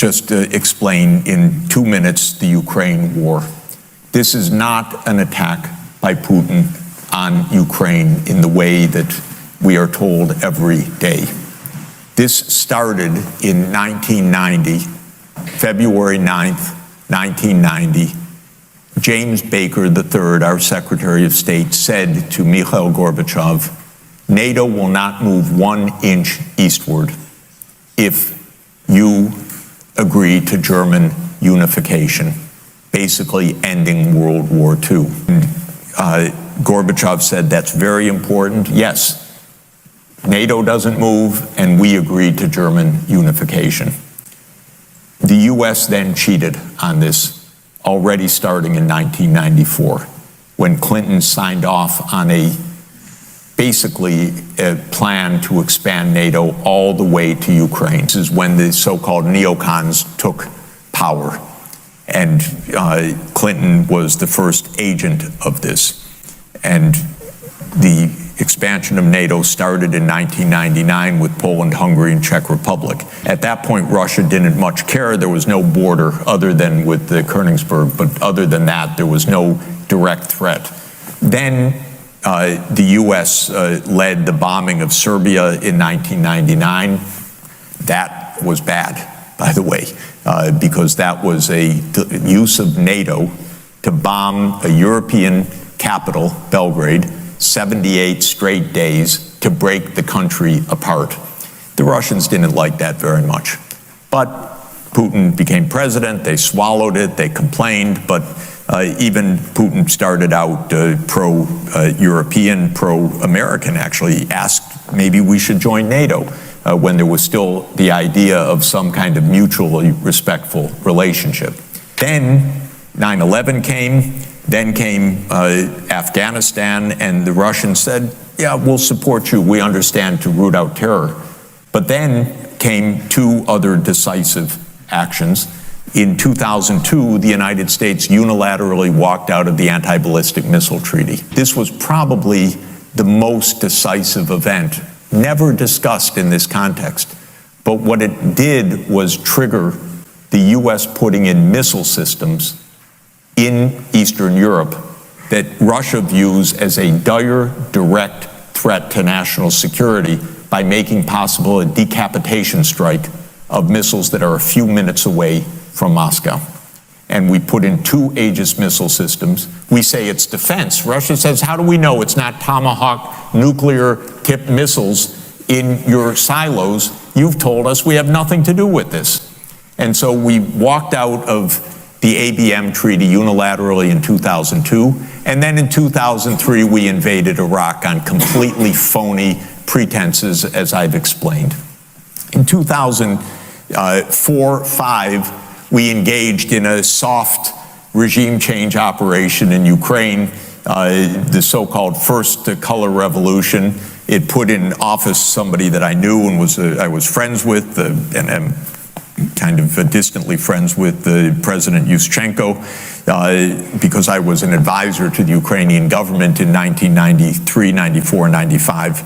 just explain in 2 minutes the Ukraine war. This is not an attack by Putin on Ukraine in the way that we are told every day. This started in 1990, February 9th, 1990. James Baker III, our Secretary of State, said to Mikhail Gorbachev, NATO will not move 1 inch eastward if you agree to German unification, basically ending World War II. Gorbachev said, that's very important. Yes, NATO doesn't move, and we agreed to German unification. The U.S. then cheated on this, already starting in 1994, when Clinton signed off on basically a plan to expand NATO all the way to Ukraine. This is when the so-called neocons took power, and Clinton was the first agent of this. And the expansion of NATO started in 1999 with Poland, Hungary, and Czech Republic. At that point, Russia didn't much care. There was no border other than with the Königsberg, but other than that, there was no direct threat. Then the U.S. led the bombing of Serbia in 1999. That was bad, by the way, because that was a use of NATO to bomb a European capital, Belgrade, 78 straight days to break the country apart. The Russians didn't like that very much. But Putin became president, they swallowed it, they complained, but even Putin started out pro-European, pro-American, actually asked maybe we should join NATO when there was still the idea of some kind of mutually respectful relationship. Then 9/11 came. Then came Afghanistan, and the Russians said, yeah, we'll support you. We understand to root out terror. But then came 2 other decisive actions. In 2002, the United States unilaterally walked out of the anti-ballistic missile treaty. This was probably the most decisive event, never discussed in this context. But what it did was trigger the U.S. putting in missile systems in Eastern Europe that Russia views as a dire, direct threat to national security by making possible a decapitation strike of missiles that are a few minutes away from Moscow. And we put in 2 Aegis missile systems. We say it's defense. Russia says, how do we know it's not Tomahawk nuclear-tipped missiles in your silos? You've told us we have nothing to do with this. And so we walked out of the ABM treaty unilaterally in 2002, and then in 2003 we invaded Iraq on completely phony pretenses, as I've explained. In 2004-05, we engaged in a soft regime change operation in Ukraine, the so-called First Color Revolution. It put in office somebody that I knew and I was friends with, and am kind of distantly friends with President Yushchenko, because I was an advisor to the Ukrainian government in 1993, 94, 95.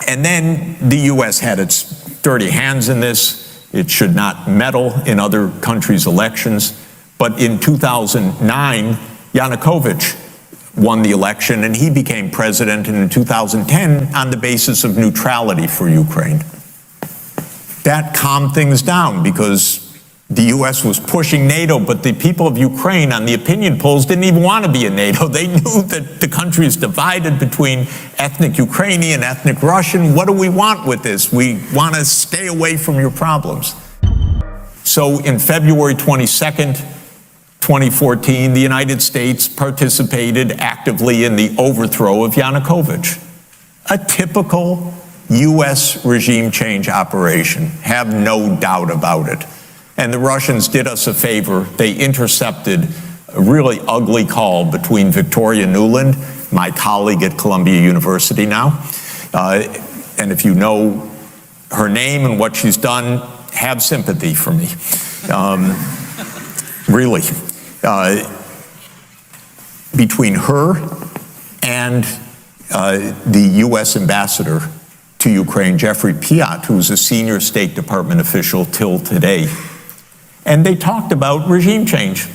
And then the U.S. had its dirty hands in this. It should not meddle in other countries' elections. But in 2009, Yanukovych won the election, and he became president, and in 2010 on the basis of neutrality for Ukraine. That calmed things down because the U.S. was pushing NATO, but the people of Ukraine on the opinion polls didn't even want to be in NATO. They knew that the country is divided between ethnic Ukrainian, ethnic Russian. What do we want with this? We want to stay away from your problems. So in February 22nd, 2014, the United States participated actively in the overthrow of Yanukovych. A typical U.S. regime change operation, have no doubt about it. And the Russians did us a favor. They intercepted a really ugly call between Victoria Nuland, my colleague at Columbia University now, and if you know her name and what she's done, have sympathy for me. Really. Between her and the U.S. ambassador to Ukraine, Jeffrey Sachs, who's a senior State Department official till today, and they talked about regime change.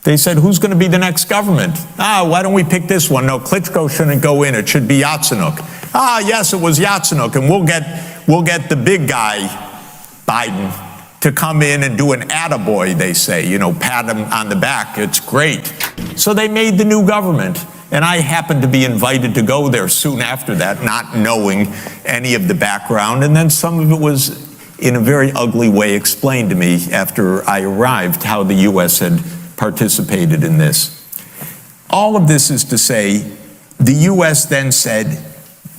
They said, who's going to be the next government? Why don't we pick this one? No, Klitschko shouldn't go in. It should be Yatsenyuk. Yes, it was Yatsenyuk, and we'll get the big guy, Biden, to come in and do an attaboy, they say, pat him on the back. It's great. So they made the new government, and I happened to be invited to go there soon after that, not knowing any of the background, and then some of it was in a very ugly way explained to me after I arrived, how the U.S. had participated in this. All of this is to say, the U.S. then said,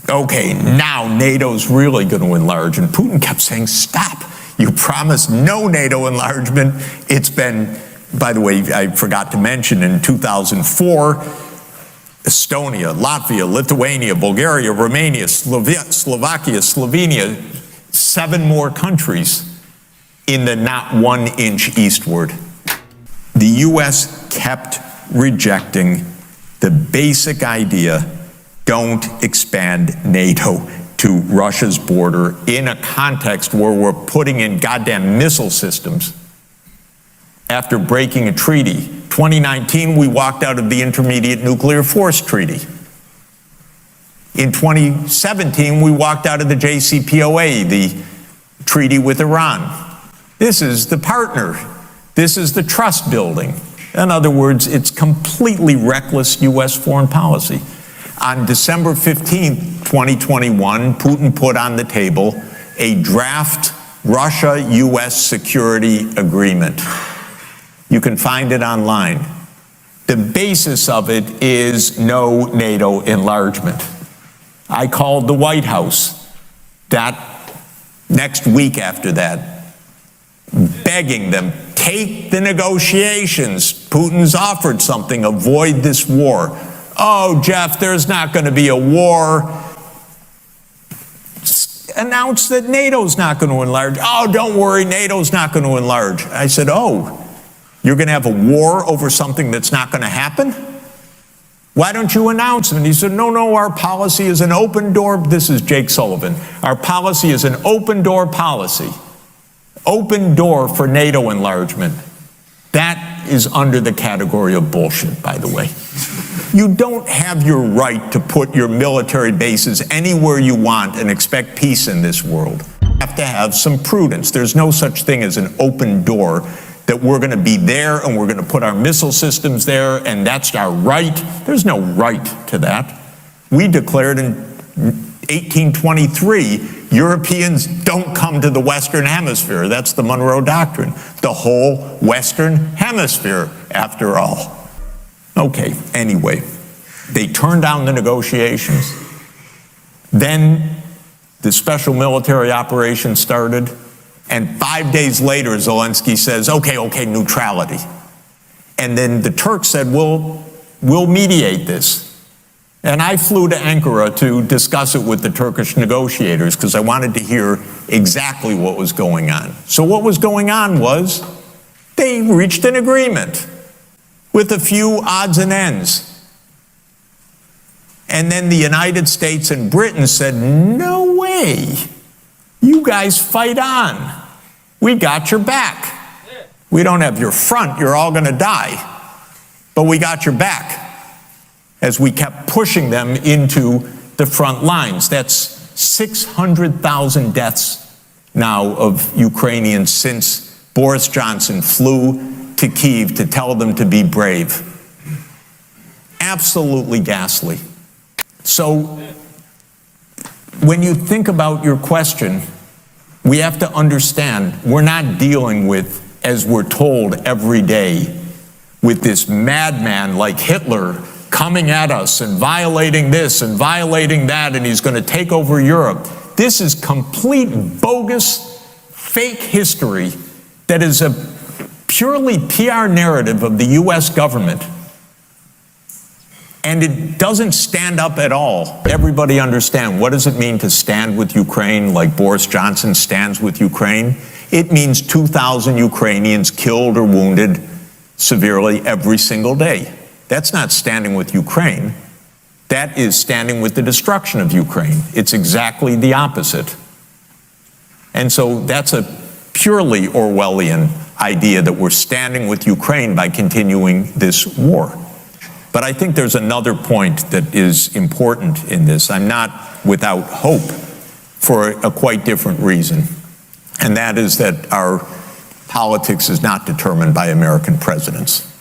okay, now NATO's really going to enlarge. And Putin kept saying, stop. You promised no NATO enlargement. It's been, by the way, I forgot to mention, in 2004, Estonia, Latvia, Lithuania, Bulgaria, Romania, Slovakia, Slovenia, 7 more countries in the not 1 inch eastward. The U.S. kept rejecting the basic idea, don't expand NATO to Russia's border in a context where we're putting in goddamn missile systems after breaking a treaty. 2019, we walked out of the Intermediate Nuclear Force Treaty. In 2017, we walked out of the JCPOA, the treaty with Iran. This is the partner. This is the trust building. In other words, it's completely reckless U.S. foreign policy. On December 15th, 2021, Putin put on the table a draft Russia-U.S. security agreement. You can find it online. The basis of it is no NATO enlargement. I called the White House that next week after that, begging them, take the negotiations. Putin's offered something, avoid this war. Oh, Jeff, there's not going to be a war. Announce that NATO's not going to enlarge. Oh, don't worry, NATO's not going to enlarge. I said, oh, you're going to have a war over something that's not going to happen? Why don't you announce it? And he said, no, our policy is an open door. This is Jake Sullivan. Our policy is an open door policy. Open door for NATO enlargement. That is under the category of bullshit, by the way. You don't have your right to put your military bases anywhere you want and expect peace in this world. You have to have some prudence. There's no such thing as an open door that we're going to be there and we're going to put our missile systems there and that's our right. There's no right to that. We declared in 1823, Europeans don't come to the Western Hemisphere. That's the Monroe Doctrine. The whole Western Hemisphere, after all. Okay, anyway, they turned down the negotiations. Then the special military operation started, and 5 days later, Zelensky says, okay, neutrality. And then the Turks said, we'll mediate this. And I flew to Ankara to discuss it with the Turkish negotiators because I wanted to hear exactly what was going on. So what was going on was they reached an agreement with a few odds and ends. And then the United States and Britain said, no way, you guys fight on. We got your back. We don't have your front, you're all going to die. But we got your back. As we kept pushing them into the front lines. That's 600,000 deaths now of Ukrainians since Boris Johnson flew to Kyiv to tell them to be brave. Absolutely ghastly. So when you think about your question, we have to understand we're not dealing with, as we're told every day, with this madman like Hitler coming at us and violating this and violating that, and he's going to take over Europe. This is complete bogus, fake history that is a purely PR narrative of the U.S. government. And it doesn't stand up at all. Everybody understand, what does it mean to stand with Ukraine like Boris Johnson stands with Ukraine? It means 2,000 Ukrainians killed or wounded severely every single day. That's not standing with Ukraine. That is standing with the destruction of Ukraine. It's exactly the opposite. And so that's a purely Orwellian idea that we're standing with Ukraine by continuing this war. But I think there's another point that is important in this. I'm not without hope for a quite different reason, and that is that our politics is not determined by American presidents.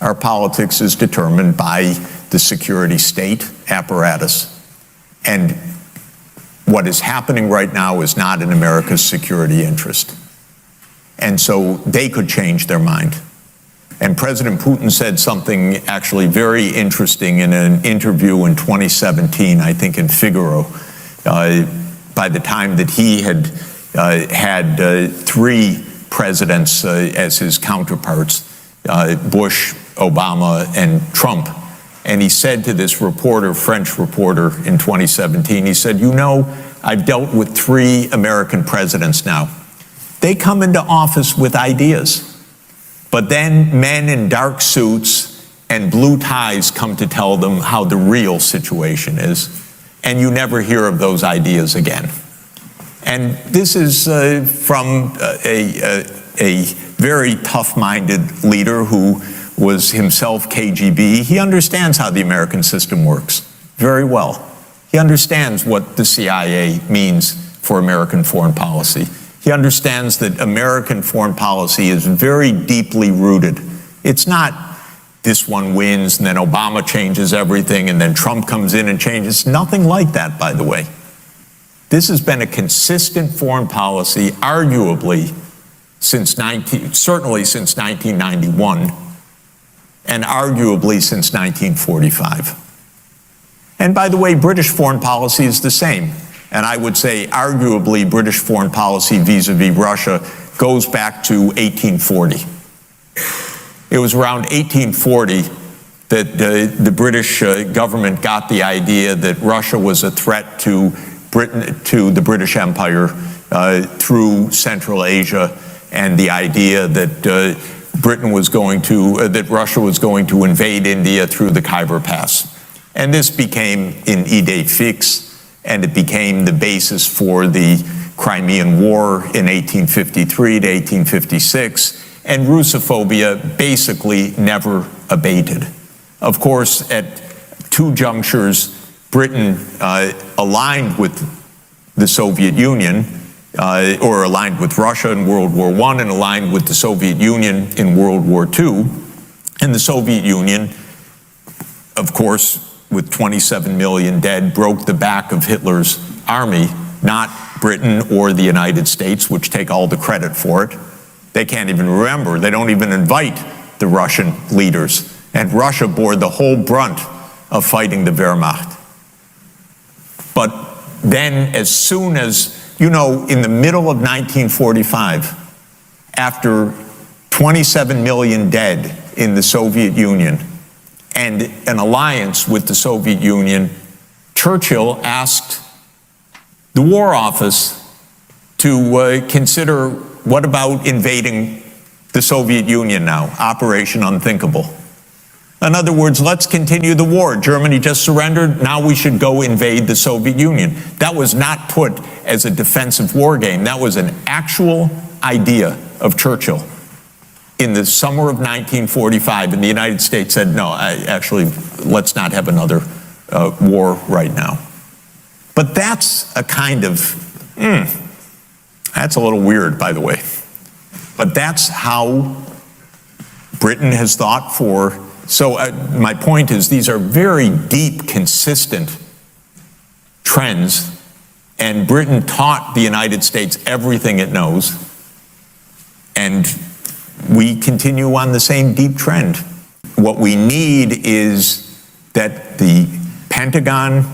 Our politics is determined by the security state apparatus, and what is happening right now is not in America's security interest. And so they could change their mind. And President Putin said something actually very interesting in an interview in 2017, I think in Figaro, by the time that he had had three presidents as his counterparts, Bush, Obama, and Trump. And he said to this reporter, French reporter in 2017, he said, you know, I've dealt with three American presidents now. They come into office with ideas, but then men in dark suits and blue ties come to tell them how the real situation is, and you never hear of those ideas again. And this is from a very tough-minded leader who was himself KGB. He understands how the American system works very well. He understands what the CIA means for American foreign policy. He understands that American foreign policy is very deeply rooted. It's not this one wins and then Obama changes everything and then Trump comes in and changes. Nothing like that, by the way. This has been a consistent foreign policy, arguably, certainly since 1991, and arguably since 1945. And by the way, British foreign policy is the same. And I would say arguably British foreign policy vis-a-vis Russia goes back to 1840. It was around 1840 that the British government got the idea that Russia was a threat to Britain, to the British Empire through Central Asia, and the idea that that Russia was going to invade India through the Khyber Pass. And this became an idée fixe, and it became the basis for the Crimean War in 1853 to 1856, and Russophobia basically never abated. Of course, at two junctures, Britain aligned with the Soviet Union, or aligned with Russia in World War I and aligned with the Soviet Union in World War II. And the Soviet Union, of course, with 27 million dead, broke the back of Hitler's army, not Britain or the United States, which take all the credit for it. They can't even remember. They don't even invite the Russian leaders. And Russia bore the whole brunt of fighting the Wehrmacht. But then, as soon as, you know, in the middle of 1945, after 27 million dead in the Soviet Union and an alliance with the Soviet Union, Churchill asked the War Office to consider, what about invading the Soviet Union now? Operation Unthinkable. In other words, let's continue the war. Germany just surrendered. Now we should go invade the Soviet Union. That was not put as a defensive war game. That was an actual idea of Churchill in the summer of 1945. And the United States said, no, actually, let's not have another war right now. But that's a kind of, that's a little weird, by the way. But that's how Britain has thought for. So my point is, these are very deep, consistent trends, and Britain taught the United States everything it knows, and we continue on the same deep trend. What we need is that the Pentagon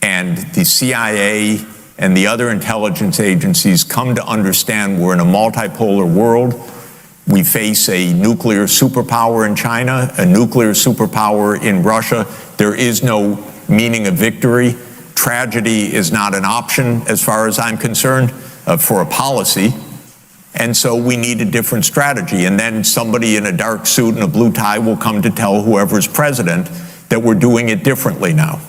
and the CIA and the other intelligence agencies come to understand we're in a multipolar world. We face a nuclear superpower in China, a nuclear superpower in Russia. There is no meaning of victory. Tragedy is not an option, as far as I'm concerned, for a policy. And so we need a different strategy. And then somebody in a dark suit and a blue tie will come to tell whoever's president that we're doing it differently now.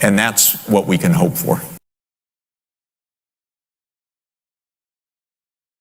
And that's what we can hope for.